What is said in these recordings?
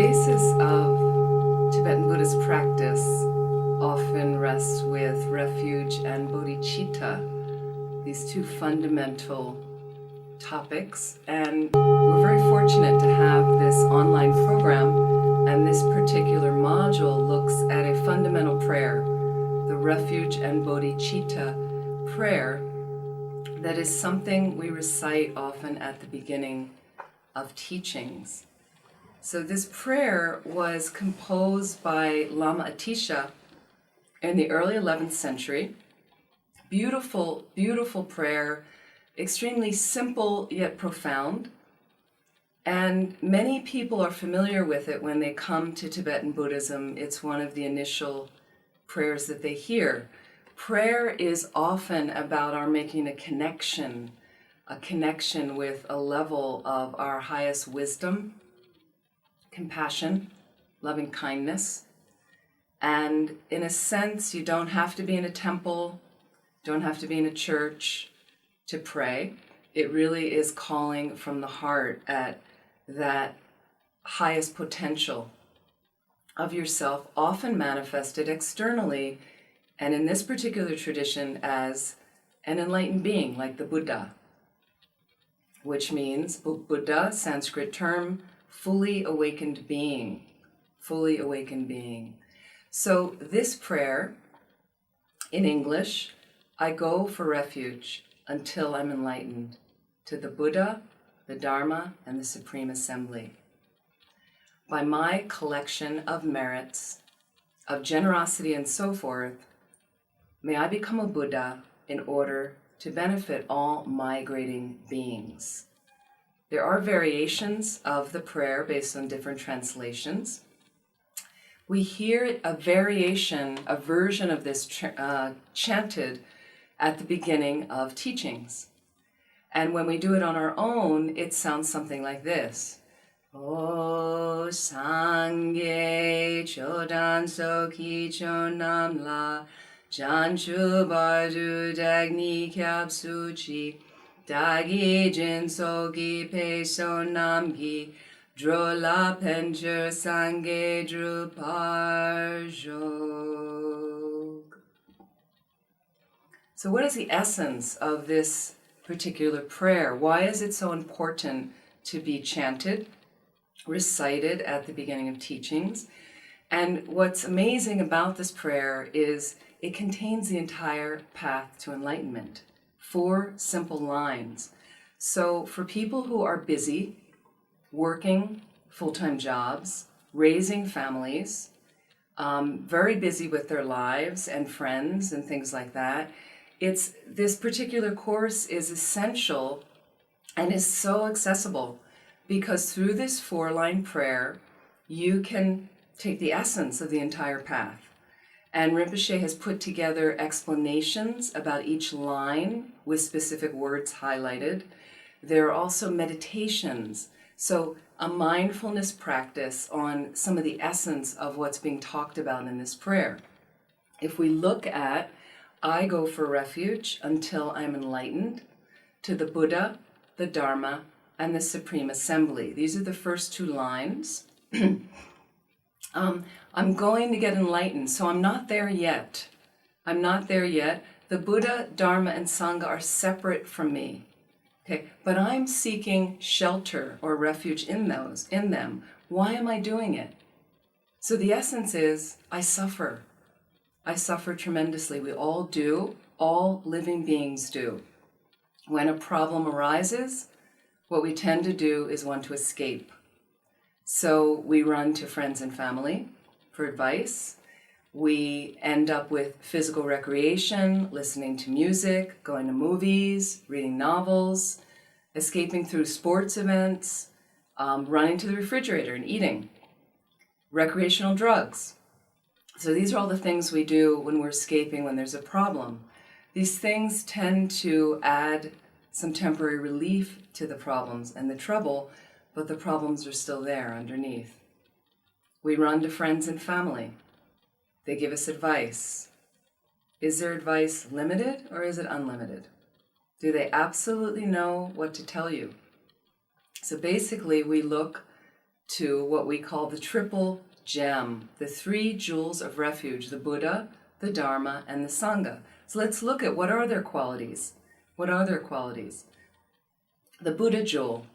basis of Tibetan Buddhist practice often rests with Refuge and Bodhicitta, these two fundamental topics. And we're very fortunate to have this online program, and this particular module looks at a fundamental prayer, the Refuge and Bodhicitta prayer, that is something we recite often at the beginning of teachings. So this prayer was composed by Lama Atisha in the early 11th century. Beautiful, beautiful prayer, extremely simple yet profound. And many people are familiar with it when they come to Tibetan Buddhism. It's one of the initial prayers that they hear. Prayer is often about our making a connection with a level of our highest wisdom, compassion, loving kindness. And in a sense, you don't have to be in a temple, don't have to be in a church to pray. It really is calling from the heart at that highest potential of yourself, often manifested externally, and in this particular tradition as an enlightened being, like the Buddha, which means, Buddha, Sanskrit term, fully awakened being, fully awakened being. So this prayer, in English, I go for refuge until I'm enlightened to the Buddha, the Dharma, and the Supreme Assembly. By my collection of merits, of generosity and so forth, may I become a Buddha in order to benefit all migrating beings. There are variations of the prayer based on different translations. We hear a variation, a version of this chanted at the beginning of teachings. And when we do it on our own, it sounds something like this. O Sangye Chodan Soki Chonamla Janchu Bardu Dagni Kyab Suchi Dagi Jin Sogi Peso Namgi Drola Pencher Sange Druparjog. So what is the essence of this particular prayer? Why is it so important to be chanted, recited at the beginning of teachings? And what's amazing about this prayer is it contains the entire path to enlightenment. 4 simple lines. So for people who are busy, working full-time jobs, raising families, very busy with their lives and friends and things like that, this particular course is essential and is so accessible because through this 4-line prayer, you can take the essence of the entire path. And Rinpoche has put together explanations about each line with specific words highlighted. There are also meditations, so a mindfulness practice on some of the essence of what's being talked about in this prayer. If we look at, I go for refuge until I'm enlightened to the Buddha, the Dharma, and the Supreme Assembly. These are the first 2 lines. I'm going to get enlightened, so I'm not there yet. I'm not there yet. The Buddha, Dharma, and Sangha are separate from me. Okay, but I'm seeking shelter or refuge in them. Why am I doing it? So the essence is, I suffer. I suffer tremendously. We all do. All living beings do. When a problem arises, what we tend to do is want to escape. So we run to friends and family for advice. We end up with physical recreation, listening to music, going to movies, reading novels, escaping through sports events, running to the refrigerator and eating, recreational drugs. So these are all the things we do when we're escaping, when there's a problem. These things tend to add some temporary relief to the problems and the trouble, but the problems are still there underneath. We run to friends and family. They give us advice. Is their advice limited or is it unlimited? Do they absolutely know what to tell you? So basically we look to what we call the triple gem, the three jewels of refuge, the Buddha, the Dharma, and the Sangha. So let's look at what are their qualities. What are their qualities? The Buddha jewel.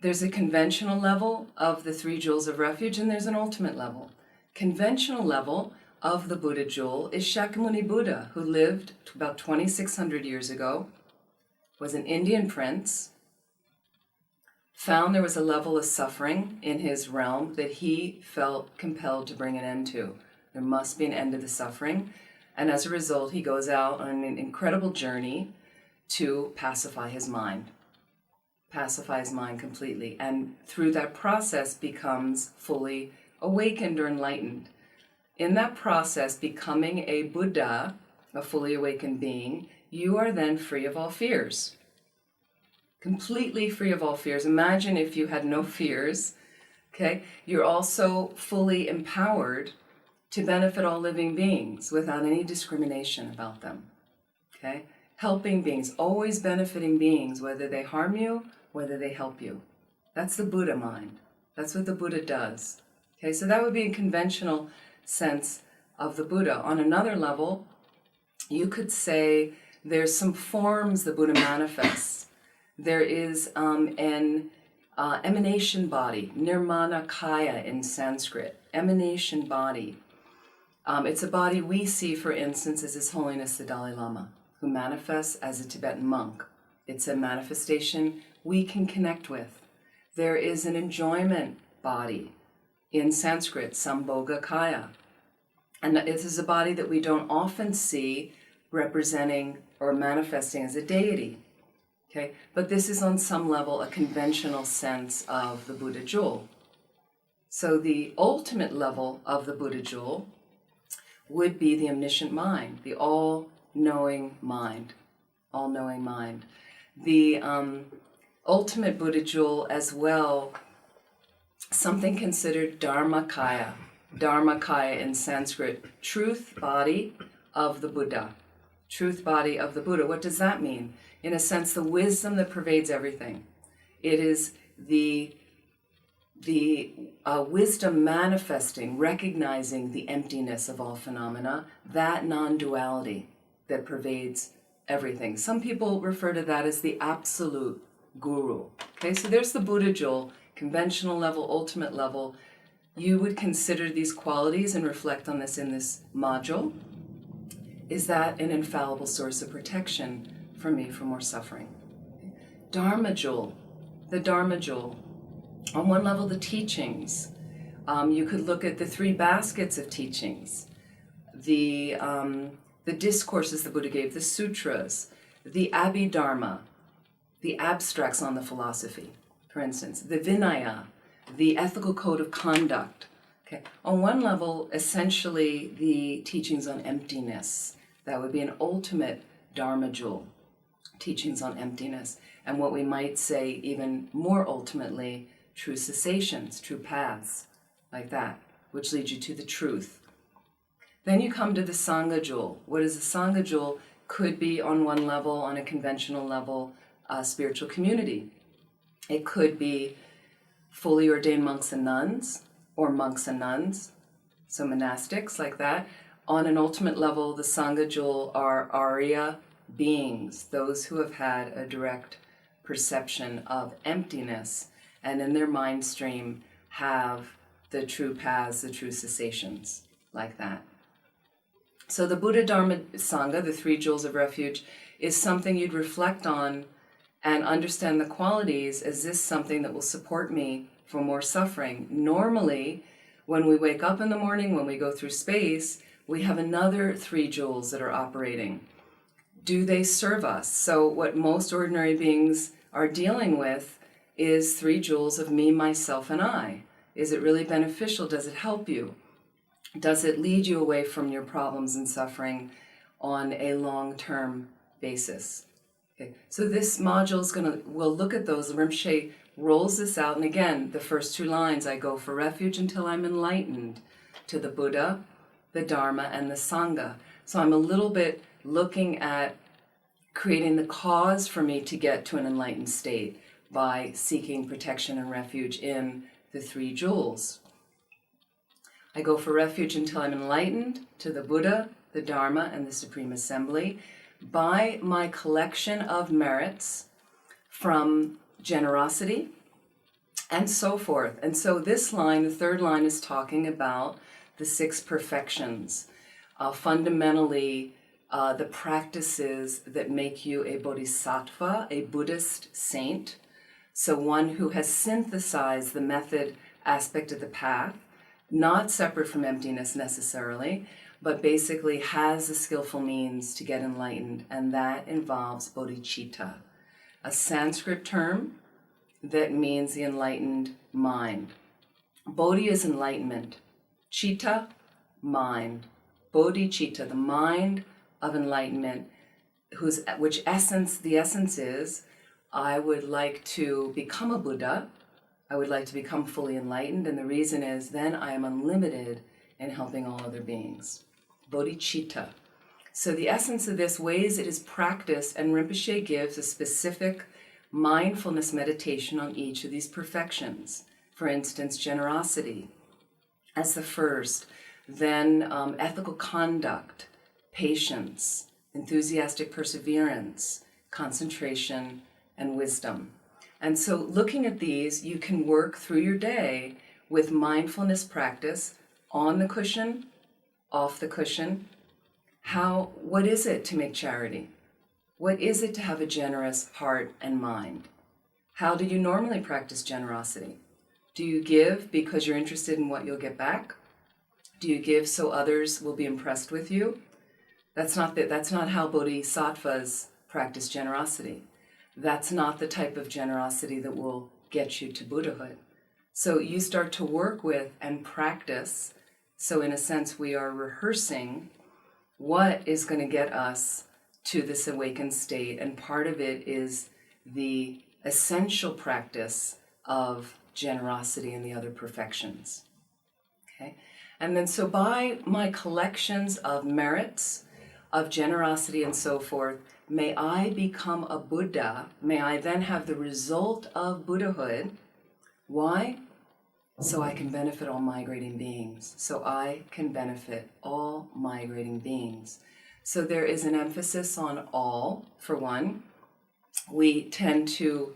There's a conventional level of the three jewels of refuge, and there's an ultimate level. Conventional level of the Buddha jewel is Shakyamuni Buddha, who lived about 2,600 years ago, was an Indian prince, found there was a level of suffering in his realm that he felt compelled to bring an end to. There must be an end to the suffering. And as a result, he goes out on an incredible journey to pacify his mind completely. And through that process becomes fully awakened or enlightened. In that process, becoming a Buddha, a fully awakened being, you are then free of all fears. Completely free of all fears. Imagine if you had no fears, okay? You're also fully empowered to benefit all living beings without any discrimination about them, okay? Helping beings, always benefiting beings, whether they harm you, whether they help you. That's the Buddha mind. That's what the Buddha does, okay? So that would be a conventional sense of the Buddha. On another level, you could say there's some forms the Buddha manifests. There is an emanation body, nirmanakaya in Sanskrit, emanation body. It's a body we see, for instance, as His Holiness the Dalai Lama, who manifests as a Tibetan monk. It's a manifestation we can connect with. There is an enjoyment body in Sanskrit, Sambhogakaya. And this is a body that we don't often see representing or manifesting as a deity. Okay? But this is on some level a conventional sense of the Buddha jewel. So the ultimate level of the Buddha jewel would be the omniscient mind, the all-knowing mind, all-knowing mind. The ultimate Buddha jewel as well, something considered Dharmakaya. Dharmakaya in Sanskrit, truth body of the Buddha. Truth body of the Buddha. What does that mean? In a sense, the wisdom that pervades everything. It is the wisdom manifesting, recognizing the emptiness of all phenomena, that non-duality that pervades everything. Some people refer to that as the absolute guru. Okay, so there's the Buddha jewel, conventional level, ultimate level. You would consider these qualities and reflect on this in this module. Is that an infallible source of protection for me from more suffering? Dharma jewel, the Dharma jewel. On one level, the teachings. You could look at the three baskets of teachings. The discourses the Buddha gave, the sutras, the Abhidharma, the abstracts on the philosophy, for instance, the Vinaya, the ethical code of conduct. Okay. On one level, essentially the teachings on emptiness. That would be an ultimate Dharma jewel, teachings on emptiness. And what we might say even more ultimately, true cessations, true paths, like that, which lead you to the truth. Then you come to the Sangha jewel. What is the Sangha jewel? Could be on one level, on a conventional level, a spiritual community. It could be fully ordained monks and nuns, or monks and nuns, so monastics like that. On an ultimate level, the Sangha jewel are Arya beings, those who have had a direct perception of emptiness, and in their mind stream have the true paths, the true cessations, like that. So the Buddha, Dharma, Sangha, the three jewels of refuge, is something you'd reflect on and understand the qualities. Is this something that will support me for more suffering? Normally, when we wake up in the morning, when we go through space, we have another three jewels that are operating. Do they serve us? So what most ordinary beings are dealing with is three jewels of me, myself, and I. Is it really beneficial? Does it help you? Does it lead you away from your problems and suffering on a long-term basis? Okay. So this module is we'll look at those. Rinpoche rolls this out, and again, the first two lines, I go for refuge until I'm enlightened to the Buddha, the Dharma, and the Sangha. So I'm a little bit looking at creating the cause for me to get to an enlightened state by seeking protection and refuge in the three jewels. I go for refuge until I'm enlightened to the Buddha, the Dharma, and the Supreme Assembly by my collection of merits from generosity and so forth. And so this line, the third line, is talking about the six perfections, fundamentally the practices that make you a bodhisattva, a Buddhist saint, so one who has synthesized the method aspect of the path, not separate from emptiness necessarily, but basically has the skillful means to get enlightened, and that involves bodhicitta, a Sanskrit term that means the enlightened mind. Bodhi is enlightenment. Citta, mind. Bodhicitta, the mind of enlightenment, the essence is, I would like to become a Buddha. I would like to become fully enlightened, and the reason is then I am unlimited in helping all other beings. Bodhicitta. So the essence of this, ways it is practiced, and Rinpoche gives a specific mindfulness meditation on each of these perfections. For instance, generosity as the first, then ethical conduct, patience, enthusiastic perseverance, concentration, and wisdom. And so looking at these, you can work through your day with mindfulness practice on the cushion, off the cushion. What is it to make charity? What is it to have a generous heart and mind? How do you normally practice generosity? Do you give because you're interested in what you'll get back? Do you give so others will be impressed with you? That's not how bodhisattvas practice generosity. That's not the type of generosity that will get you to Buddhahood. So you start to work with and practice. So in a sense, we are rehearsing what is going to get us to this awakened state. And part of it is the essential practice of generosity and the other perfections. Okay? And then so by my collections of merits, of generosity and so forth, may I become a Buddha, may I then have the result of Buddhahood. Why? So I can benefit all migrating beings. So I can benefit all migrating beings. So there is an emphasis on all, for one. We tend to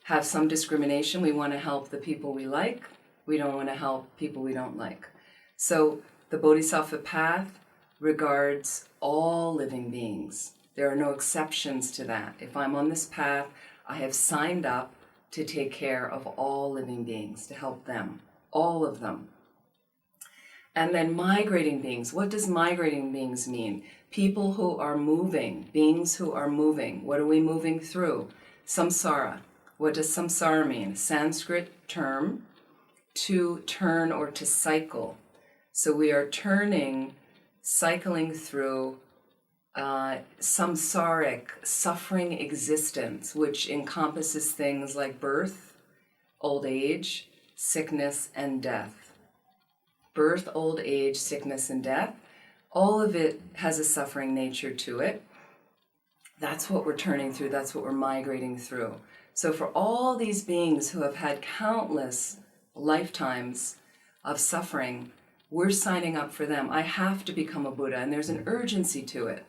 have some discrimination. We want to help the people we like. We don't want to help people we don't like. So the Bodhisattva path regards all living beings. There are no exceptions to that. If I'm on this path, I have signed up to take care of all living beings, to help them, all of them. And then migrating beings. What does migrating beings mean? People who are moving, beings who are moving. What are we moving through? Samsara. What does samsara mean? Sanskrit term to turn or to cycle. So we are cycling through samsaric, suffering existence, which encompasses things like birth, old age, sickness, and death. Birth, old age, sickness, and death, all of it has a suffering nature to it. That's what we're turning through, that's what we're migrating through. So for all these beings who have had countless lifetimes of suffering, we're signing up for them. I have to become a Buddha, and there's an urgency to it.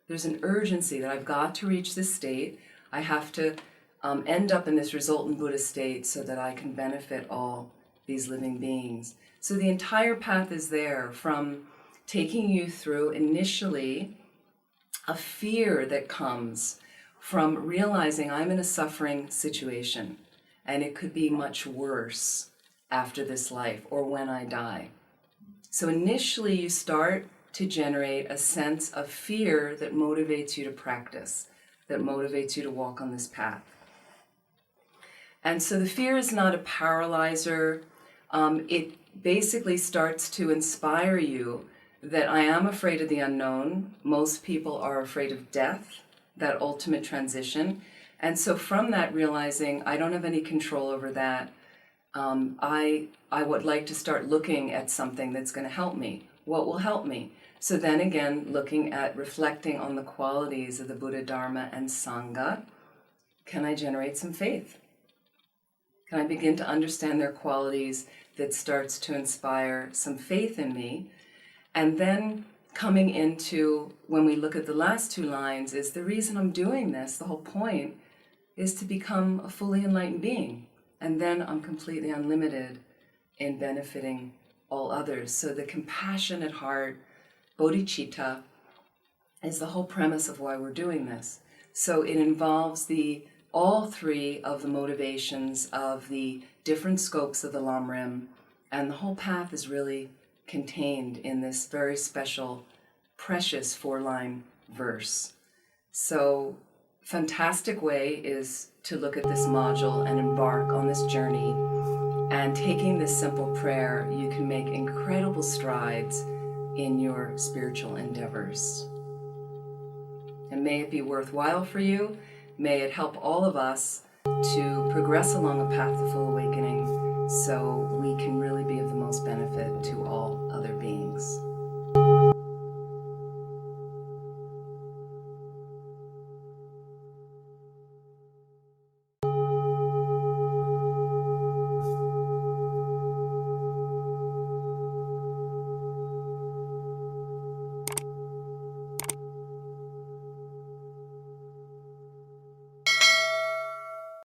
There's an urgency that I've got to reach this state. I have to end up in this resultant Buddha state so that I can benefit all these living beings. So the entire path is there, from taking you through initially a fear that comes from realizing I'm in a suffering situation and it could be much worse after this life or when I die. So initially you start to generate a sense of fear that motivates you to practice, that motivates you to walk on this path. And so the fear is not a paralyzer. It basically starts to inspire you that I am afraid of the unknown. Most people are afraid of death, that ultimate transition. And so from that, realizing I don't have any control over that, I would like to start looking at something that's going to help me. What will help me? So then again, looking at, reflecting on the qualities of the Buddha, Dharma, and Sangha, can I generate some faith? Can I begin to understand their qualities that starts to inspire some faith in me? And then coming into, when we look at the last two lines, is the reason I'm doing this, the whole point, is to become a fully enlightened being. And then I'm completely unlimited in benefiting all others. So the compassionate heart, bodhicitta, is the whole premise of why we're doing this. So it involves all three of the motivations of the different scopes of the Lamrim, and the whole path is really contained in this very special, precious 4-line verse. So, fantastic way is to look at this module and embark on this journey. And taking this simple prayer, you can make incredible strides in your spiritual endeavors. And may it be worthwhile for you. May it help all of us to progress along a path to full awakening so we can really be of the most benefit.